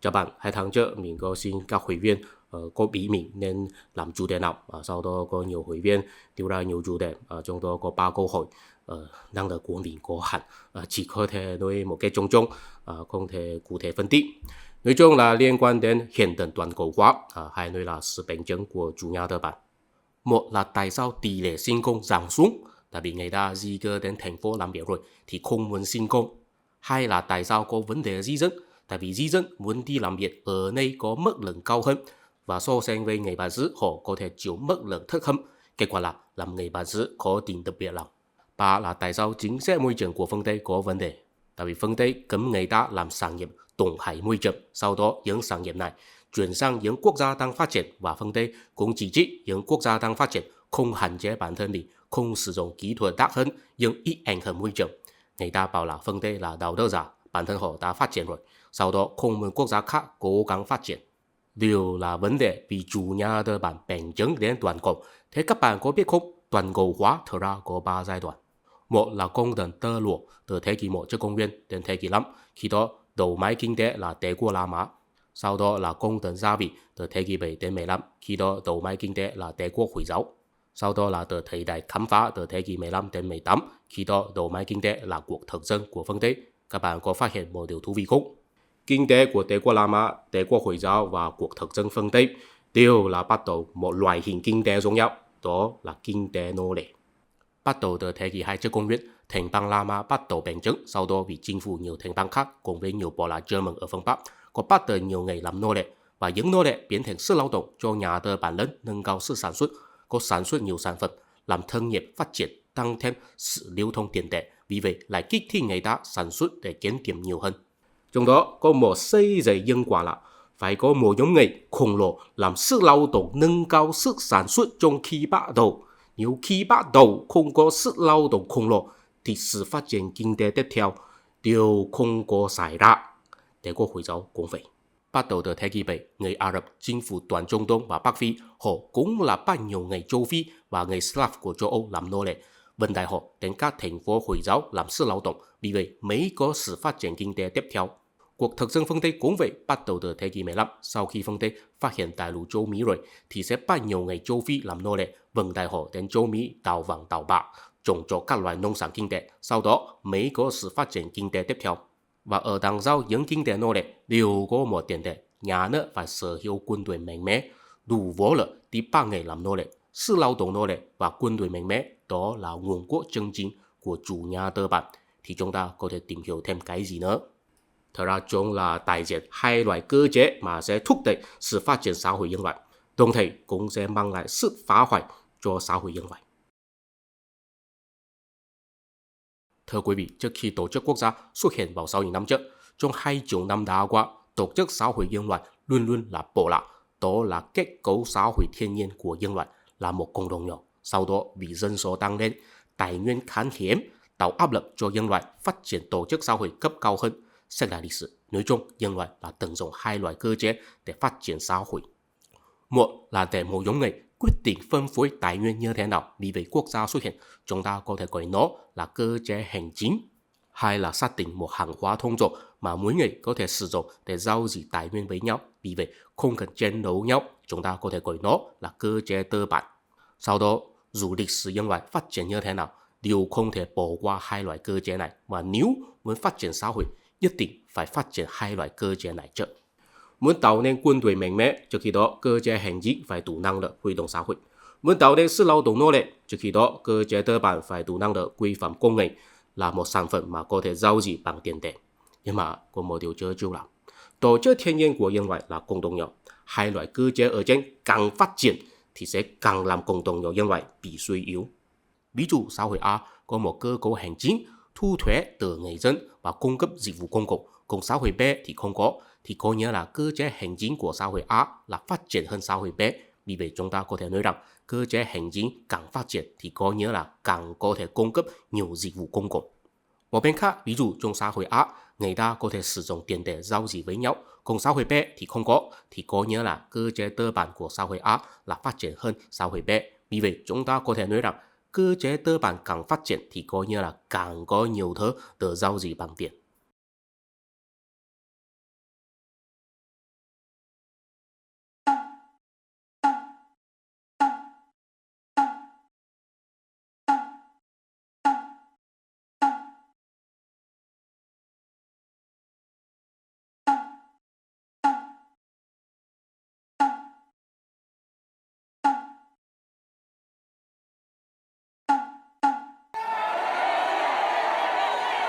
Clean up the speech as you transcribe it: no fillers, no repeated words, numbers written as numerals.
Chào bạn, 2 tháng trước mình có xin các hội viên có bí mình nên làm chủ đề nào. Sau đó có nhiều hội viên đưa ra nhiều chủ đề, trong đó có 3 câu hỏi. Năng lực của mình có hạn, chỉ có thể nói một cái chung chung, không thể cụ thể phân tích. Nói chung là liên quan đến hiện tượng toàn cầu hóa, hay nói là sự bệnh chứng của chủ nhà tư bản. Một là tại sao tỷ lệ sinh công giảm xuống, tại vì người ta di cư đến thành phố làm việc rồi thì không muốn sinh công. Hai là tại sao có vấn đề di dân, tại vì di dân muốn đi làm việc ở nơi có mức lương cao hơn và so sánh với người bản xứ họ có thể chịu mức lương thấp hơn. Kết quả là làm người bản xứ khó tìm được việc làm. Ba là tại sao chính sách môi trường của phương Tây có vấn đề, tại vì phương Tây cấm người ta làm sản nghiệp tổn hại môi trường, sau đó những sản nghiệp này chuyển sang những quốc gia đang phát triển và phương Tây cũng chỉ trích những quốc gia đang phát triển không hạn chế bản thân mình, không sử dụng kỹ thuật đắt hơn nhưng ít ảnh hưởng môi trường. Người ta bảo là phương Tây là đạo đức giả, bản thân họ đã phát triển rồi, sau đó không muốn quốc gia khác cố gắng phát triển. Điều là vấn đề vì chủ nhà tư bản bệnh chứng đến toàn cầu. Thế các bạn có biết không, toàn cầu hóa thực ra có 3 giai đoạn. Một là công đường tơ lụa từ thế kỷ 1 trước công nguyên đến thế kỷ 5, khi đó đầu máy kinh tế là Đế quốc La Mã. Sau đó là công đường gia vị từ thế kỷ 7 đến 15, khi đó đầu máy kinh tế là Đế quốc Hồi giáo. Sau đó là từ thời đại khám phá từ thế kỷ 15 đến 18, khi đó đầu máy kinh tế là cuộc thực dân của phương Tây. Các bạn có phát hiện một điều thú vị không? Kinh tế của Đế quốc La Mã, Đế quốc Hồi giáo và cuộc thực dân phương Tây đều là bắt đầu một loại hình kinh tế giống nhau, đó là kinh tế nô lệ. Bắt đầu từ thế kỷ 2 trước công nguyên, thành bang La Mã bắt đầu bành trướng, sau đó bị chinh phục nhiều thành bang khác cùng với nhiều bộ lạc German ở phương Bắc, có bắt đầu nhiều người làm nô lệ và những nô lệ biến thành sức lao động cho nhà tư bản lớn nâng cao sức sản xuất, có sản xuất nhiều sản phẩm, làm thương nghiệp phát triển, tăng thêm sự lưu thông tiền tệ, vì vậy lại kích thích người ta sản xuất để kiếm tiền nhiều hơn. Trong đó có một xây dựng nhân quả là phải có một nhóm người khổng lồ làm sức lao động nâng cao sức sản xuất trong khi bắt đầu. Nếu khi bắt đầu không có sức lao động khổng lồ thì sự phát triển kinh tế tiếp theo đều không có xảy ra. Đế quốc Hồi giáo cũng vậy. Bắt đầu từ thế kỷ 7, người Ả Rập chinh phục toàn Trung Đông và Bắc Phi, họ cũng là bắt nhiều người châu Phi và người Slav của châu Âu làm nô lệ, vận tải họ đến các thành phố Hồi giáo làm sức lao động, vì vậy mới có sự phát triển kinh tế tiếp theo. Cuộc thực dân phương Tây cũng vậy, bắt đầu từ thế kỷ 15, sau khi phương Tây phát hiện đại lục châu Mỹ rồi thì sẽ bắt nhiều người châu Phi làm nô lệ, vận tải họ đến châu Mỹ đào vàng đào bạc, trồng trọt các loại nông sản kinh tế, sau đó mới có sự phát triển kinh tế tiếp theo. Và ở đằng sau những kinh tế nô lệ đều có một tiền đề, nhà nước phải sở hữu quân đội mạnh mẽ, đủ võ lực để bắt người làm nô lệ. Sức lao động nô lệ và quân đội mạnh mẽ đó là nguồn cốt chân chính của chủ nhà tư bản. Thì chúng ta có thể tìm hiểu thêm cái gì nữa? Thật ra chúng là đại diện hai loại cơ chế mà sẽ thúc đẩy sự phát triển xã hội nhân loại, đồng thời cũng sẽ mang lại sự phá hoại cho xã hội nhân loại. Thưa quý vị, trước khi tổ chức quốc gia xuất hiện vào 6.000 năm trước, trong 2 triệu năm đã qua, tổ chức xã hội nhân loại luôn luôn là bộ lạc, đó là kết cấu xã hội thiên nhiên của nhân loại, là một cộng đồng nhỏ. Sau đó vì dân số tăng lên, tài nguyên khan hiếm, tạo áp lực cho nhân loại phát triển tổ chức xã hội cấp cao hơn. Xét lại lịch sử, nói chung nhân loại đã tận dụng hai loại cơ chế để phát triển xã hội. Một là để một nhóm người quyết định phân phối tài nguyên như thế nào, vì vậy quốc gia xuất hiện, chúng ta có thể gọi nó là cơ chế hành chính. Hai là xác định một hàng hóa thông dụng mà mỗi người có thể sử dụng để giao dịch tài nguyên với nhau, vì vậy không cần tranh đấu nhau, chúng ta có thể gọi nó là cơ chế tư bản. Sau đó, dù lịch sử nhân loại phát triển như thế nào, đều không thể bỏ qua hai loại cơ chế này, mà nếu muốn phát triển xã hội, nhất định phải phát triển hai loại cơ chế này trước. Muốn tạo nên quân đội mạnh mẽ, trước khi đó cơ chế hành chính phải đủ năng lực huy động xã hội. Muốn tạo nên sức lao động nô lệ, trước khi đó cơ chế tư bản phải đủ năng lực quy phạm công nghệ, là một sản phẩm mà có thể giao dịch bằng tiền tệ. Nhưng mà có một điều chưa chú là tổ chức thiên nhiên của nhân loại là cộng đồng nhỏ. Hai loại cơ chế ở trên càng phát triển thì sẽ càng làm cộng đồng nhỏ nhân loại bị suy yếu. Ví dụ xã hội A có một cơ cấu hành chính thu thuế từ người dân và cung cấp dịch vụ công cộng, còn xã hội B thì không có, thì có nghĩa là cơ chế hành chính của xã hội A là phát triển hơn xã hội B. Vì vậy chúng ta có thể nói rằng cơ chế hành chính càng phát triển thì có nghĩa là càng có thể cung cấp nhiều dịch vụ công cộng. Một bên khác, ví dụ trong xã hội A, người ta có thể sử dụng tiền để giao dịch với nhau, còn xã hội B thì không có, thì có nghĩa là cơ chế tư bản của xã hội A là phát triển hơn xã hội B. Vì vậy chúng ta có thể nói rằng cơ chế tư bản càng phát triển thì có nghĩa là càng có nhiều thứ để giao dịch bằng tiền.